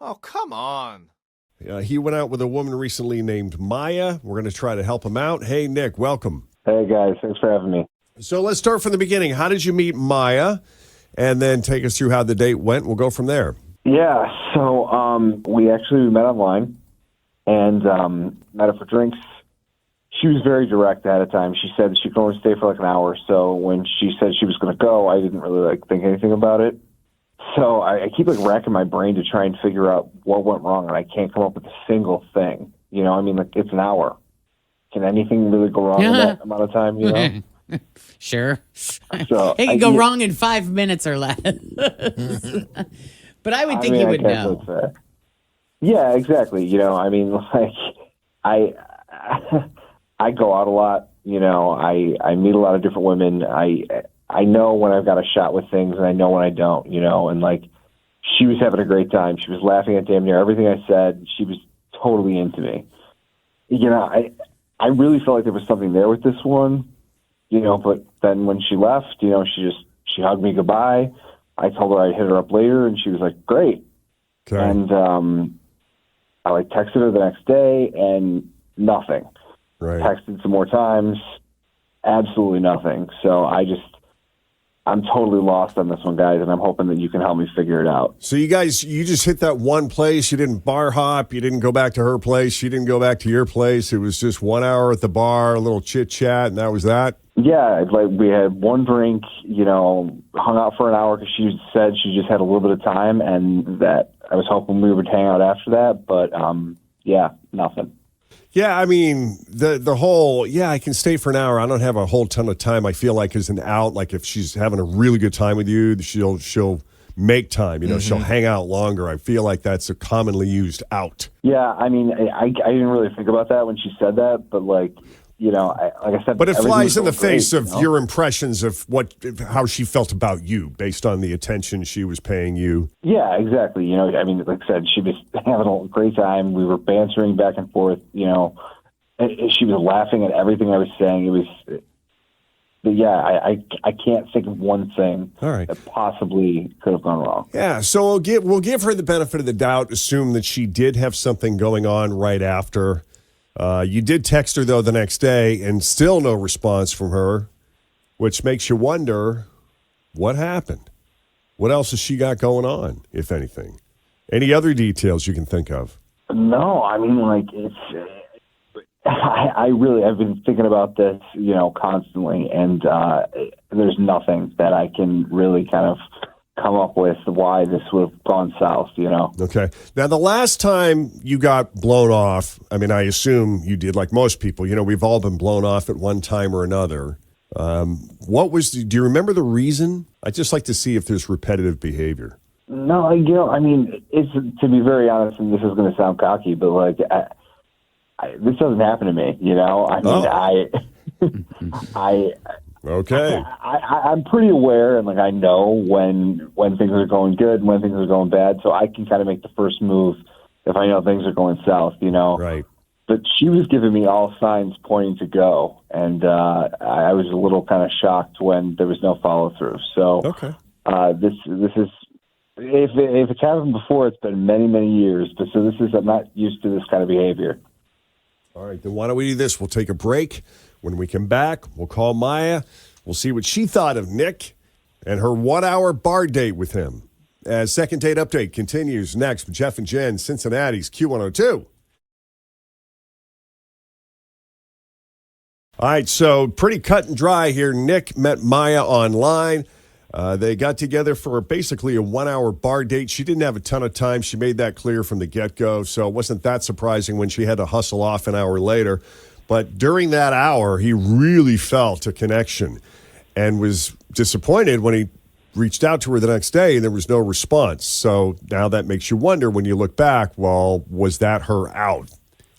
Oh, come on. He went out with a woman recently named Maya. We're going to try to help him out. Hey, Nick, welcome. Hey, guys. Thanks for having me. So let's start from the beginning. How did you meet Maya? And then take us through how the date went. We'll go from there. Yeah, so we actually met online and met up for drinks. She was very direct ahead of time. She said she could only stay for like an hour. So when she said she was going to go, I didn't really think anything about it. So I keep racking my brain to try and figure out what went wrong, and I can't come up with a single thing. It's an hour. Can anything really go wrong in that amount of time? Sure. So it can go wrong in 5 minutes or less. But I would think you would know. Yeah, exactly. I I go out a lot. I meet a lot of different women. I know when I've got a shot with things, and I know when I don't. And she was having a great time. She was laughing at damn near everything I said. She was totally into me. I really felt like there was something there with this one. But then when she left, she hugged me goodbye. I told her I'd hit her up later, and she was like, great. Okay. And I texted her the next day, and nothing. Right. Texted some more times, absolutely nothing. So I'm totally lost on this one, guys, and I'm hoping that you can help me figure it out. So you just hit that one place. You didn't bar hop. You didn't go back to her place. She didn't go back to your place. It was just 1 hour at the bar, a little chit chat, and that was that. Yeah, we had one drink, hung out for an hour because she said she just had a little bit of time, and that I was hoping we would hang out after that. But yeah, nothing. Yeah, I mean, the whole, I can stay for an hour. I don't have a whole ton of time, I feel like, as an out. Like, if she's having a really good time with you, she'll make time. She'll hang out longer. I feel like that's a commonly used out. Yeah, I mean, I didn't really think about that when she said that, but, like I said, but it flies in the face great, of your impressions of how she felt about you based on the attention she was paying you. Yeah, exactly. Like I said, she was having a great time. We were bantering back and forth. She was laughing at everything I was saying. But yeah, I can't think of one thing that possibly could have gone wrong. Yeah, so we'll give her the benefit of the doubt. Assume that she did have something going on right after. You did text her, though, the next day, and still no response from her, which makes you wonder what happened. What else has she got going on, if anything? Any other details you can think of? No, I mean, I've been thinking about this, constantly, and there's nothing that I can really kind of come up with why this would have gone south, Okay. Now, the last time you got blown off, I mean, I assume you did, like most people. We've all been blown off at one time or another. Do you remember the reason? I'd just like to see if there's repetitive behavior. No, I mean, it's, to be very honest, and this is going to sound cocky, but this doesn't happen to me, Okay. I'm pretty aware, and I know when things are going good and when things are going bad, so I can kind of make the first move if I know things are going south, Right. But she was giving me all signs pointing to go, and I was a little kind of shocked when there was no follow through. So okay. This is if it's happened before, it's been many, many years. But so I'm not used to this kind of behavior. All right, then why don't we do this? We'll take a break. When we come back, we'll call Maya. We'll see what she thought of Nick and her 1 hour bar date with him. As Second Date Update continues next with Jeff and Jenn, Cincinnati's Q102. All right, so pretty cut and dry here. Nick met Maya online. They got together for basically a 1 hour bar date. She didn't have a ton of time. She made that clear from the get-go, so it wasn't that surprising when she had to hustle off an hour later. But during that hour, he really felt a connection and was disappointed when he reached out to her the next day and there was no response. So now that makes you wonder when you look back, well, was that her out?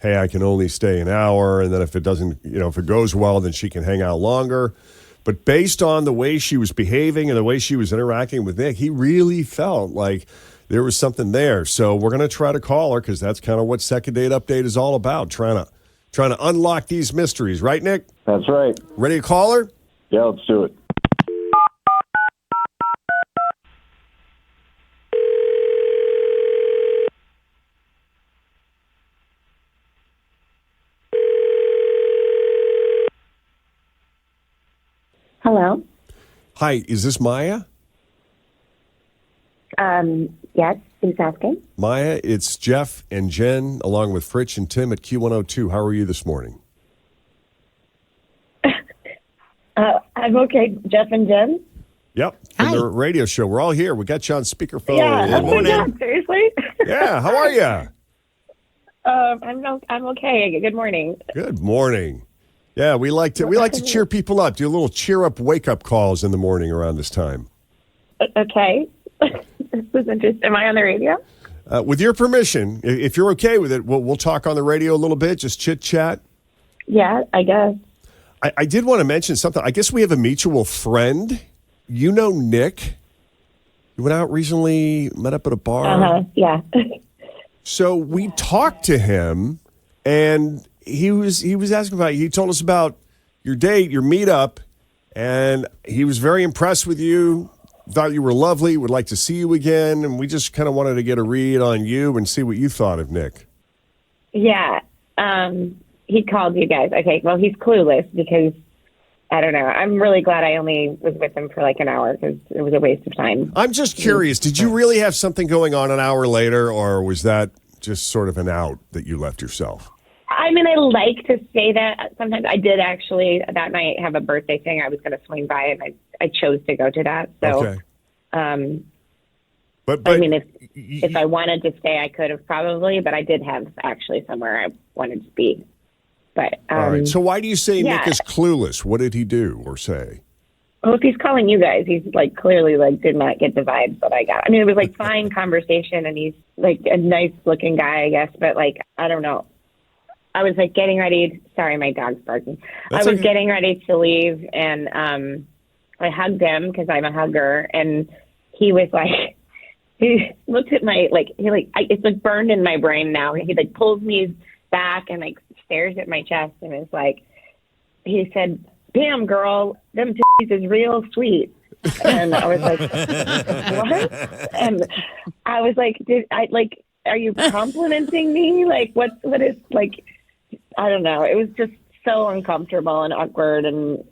Hey, I can only stay an hour, and then if it doesn't, if it goes well, then she can hang out longer. But based on the way she was behaving and the way she was interacting with Nick, he really felt like there was something there. So we're going to try to call her because that's kind of what Second Date Update is all about, trying to unlock these mysteries. Right, Nick? That's right. Ready to call her? Yeah, let's do it. Hi, is this Maya? Yes, who's asking? Maya, it's Jeff and Jen, along with Fritch and Tim at Q102. How are you this morning? I'm okay. Jeff and Jen? Yep, from Hi. the radio show. We're all here. We got you on speakerphone. Yeah. Good Oh my morning. God, seriously? Yeah, how are you? I'm okay. Good morning. Good morning. Yeah, we like to cheer people up. Do a little cheer up, wake up calls in the morning around this time. Okay. This was interesting. Am I on the radio? With your permission, if you're okay with it, we'll talk on the radio a little bit, just chit chat. Yeah, I guess. I did want to mention something. I guess we have a mutual friend. You know Nick. You went out recently, met up at a bar. Yeah. So we talked to him, and he was asking about. He told us about your date, your meetup, and he was very impressed with you. Thought you were lovely. Would like to see you again, and we just kind of wanted to get a read on you and see what you thought of Nick. Yeah. He called you guys. Okay. Well, he's clueless because I don't know. I'm really glad I only was with him for like an hour because it was a waste of time. I'm just curious. Did you really have something going on an hour later, or was that just sort of an out that you left yourself? I mean, I like to say that. Sometimes I did actually that night have a birthday thing. I was going to swing by, and I chose to go to that. So, Okay. But I mean, if I wanted to stay, I could have probably, but I did have actually somewhere I wanted to be. But all right. So why do you say yeah. Nick is clueless? What did he do or say? Well, if he's calling you guys, he's like clearly like did not get the vibes that I got. I mean, it was like fine conversation, and he's like a nice looking guy, I guess. But like, I don't know. I was like getting ready. Sorry, my dog's barking. That's I was okay. getting ready to leave, and I hugged him because I'm a hugger, and he was like, he looked at my it's like burned in my brain now. He like pulls me back and like stares at my chest and is like, he said, "Damn girl, them titties is real sweet." And I was like, what? And I was like, are you complimenting me? Like, what is like, I don't know. It was just so uncomfortable and awkward. And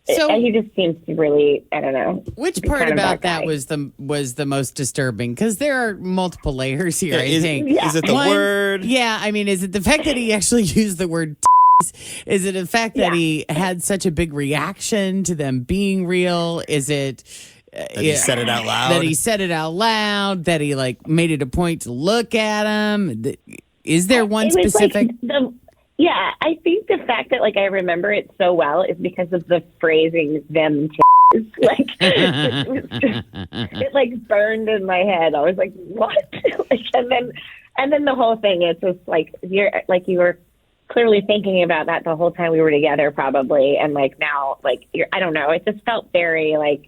he just seems to really, I don't know. Which part about that was the most disturbing? Because there are multiple layers here, I think. Is it the word? Yeah, I mean, is it the fact that he actually used the word Is it the fact that he had such a big reaction to them being real? Is it that he said it out loud? That he said it out loud? That he like made it a point to look at him? Is there one specific? Yeah, I think the fact that like I remember it so well is because of the phrasing "them like it like burned in my head. I was like, what? and then the whole thing is just like you were clearly thinking about that the whole time we were together, probably, and like now, like I don't know. It just felt very like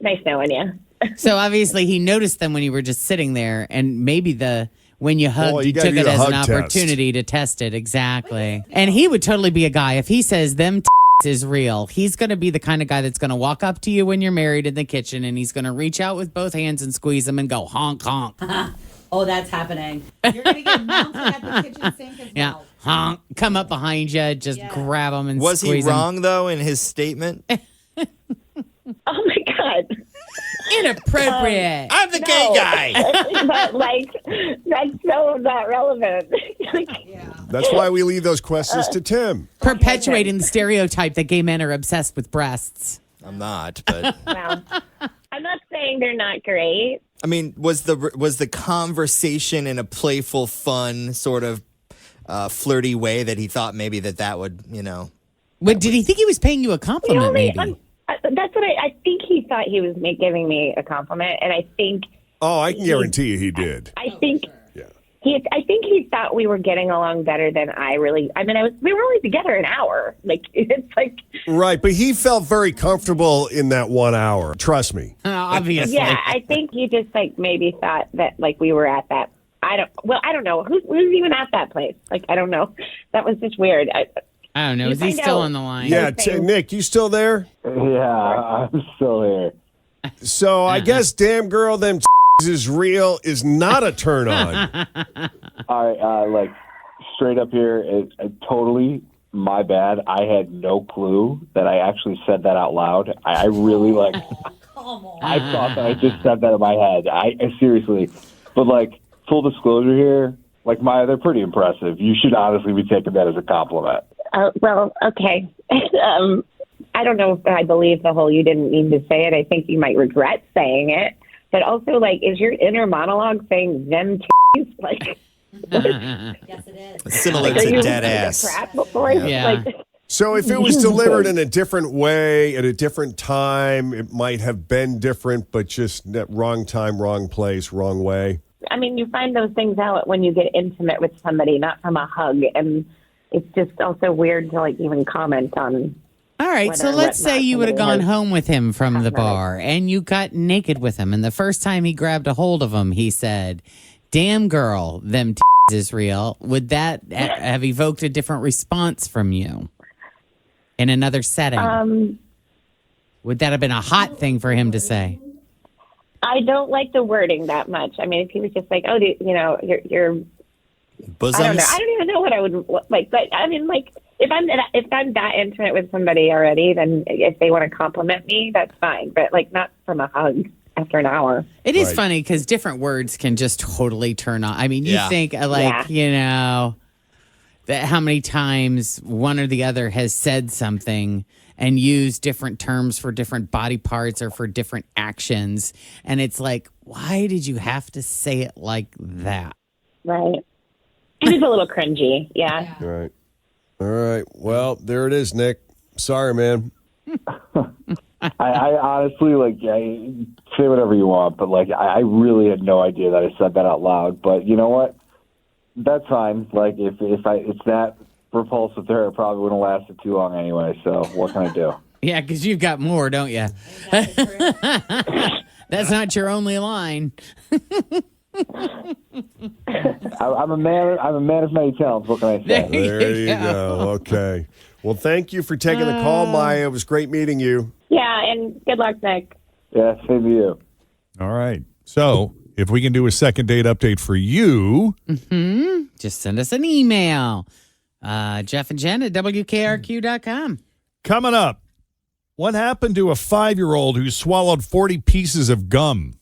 nice knowing you. So obviously he noticed them when you were just sitting there, and maybe when you hugged, you took it as an opportunity to test it. Exactly. And he would totally be a guy if he says them is real. He's going to be the kind of guy that's going to walk up to you when you're married in the kitchen, and he's going to reach out with both hands and squeeze them and go honk honk. Oh, that's happening. You're going to get mounted at the kitchen sink as Yeah. well. Honk, come up behind you, just grab them and Was squeeze he wrong though in his statement? Oh my God. Inappropriate. I'm the gay guy. But like that's so not relevant. That's why we leave those questions to Tim. Perpetuating the stereotype that gay men are obsessed with breasts. I'm not, but Well, I'm not saying they're not great. I mean, was the conversation in a playful, fun, sort of flirty way that he thought maybe that would, But did he think he was paying you a compliment, maybe? That's what I think he thought he was giving me a compliment, and I think. Oh, I can guarantee you he did. I think. Yeah. I think he thought we were getting along better than I really. I mean, we were only together an hour. Like it's like. Right, but he felt very comfortable in that 1 hour. Trust me. Obviously. Yeah, I think he just like maybe thought that like we were at that. I don't know who's even at that place. Like I don't know. That was just weird. I don't know. Is he still on the line? Yeah, Nick, you still there? Yeah, I'm still here. So I guess damn girl, them is real is not a turn on. All right, like straight up here, it totally my bad. I had no clue that I actually said that out loud. I really like. Come on. I thought that I just said that in my head. I seriously, but like full disclosure here, like Maya, they're pretty impressive. You should honestly be taking that as a compliment. Well, okay. I don't know if I believe the whole you didn't mean to say it. I think you might regret saying it. But also, like, is your inner monologue saying them t's? Like, Yes, it is. Similar are to you dead like ass. a crap before? Yeah. Like, So if it was delivered in a different way at a different time, it might have been different, but just wrong time, wrong place, wrong way. I mean, you find those things out when you get intimate with somebody, not from a hug. And it's just also weird to, like, even comment on. All right, so Whether let's or not say you would have somebody gone has home with him from the cosmetics. bar and you got naked with him. And the first time he grabbed a hold of him, he said, "Damn girl, them is real." Would that have evoked a different response from you in another setting? Would that have been a hot thing for him to say? I don't like the wording that much. I mean, if he was just like, "Oh, you're Bosoms. I don't know. I don't even know what I would like. But I mean, like, if I'm that intimate with somebody already, then if they want to compliment me, that's fine. But like, not from a hug after an hour. It is Right. funny because different words can just totally turn on. I mean, you Yeah. think that how many times one or the other has said something and used different terms for different body parts or for different actions. And it's like, why did you have to say it like that? Right. It is a little cringy. Yeah. All right. All right. Well, there it is, Nick. Sorry, man. I honestly say whatever you want, but like I really had no idea that I said that out loud. But you know what? That's fine. Like if it's that repulsive to her, it probably wouldn't have lasted too long anyway. So what can I do? Yeah, because you've got more, don't you? That's not your only line. I'm a man of many talents. What can I say? There you go. Okay. Well, thank you for taking the call, Maya. It was great meeting you. Yeah. And good luck, Nick. Yeah, same to you. All right. So if we can do a second date update for you, Just send us an email. Jeff and Jen at WKRQ.com. coming up, what happened to a 5-year-old who swallowed 40 pieces of gum?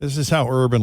This is how urban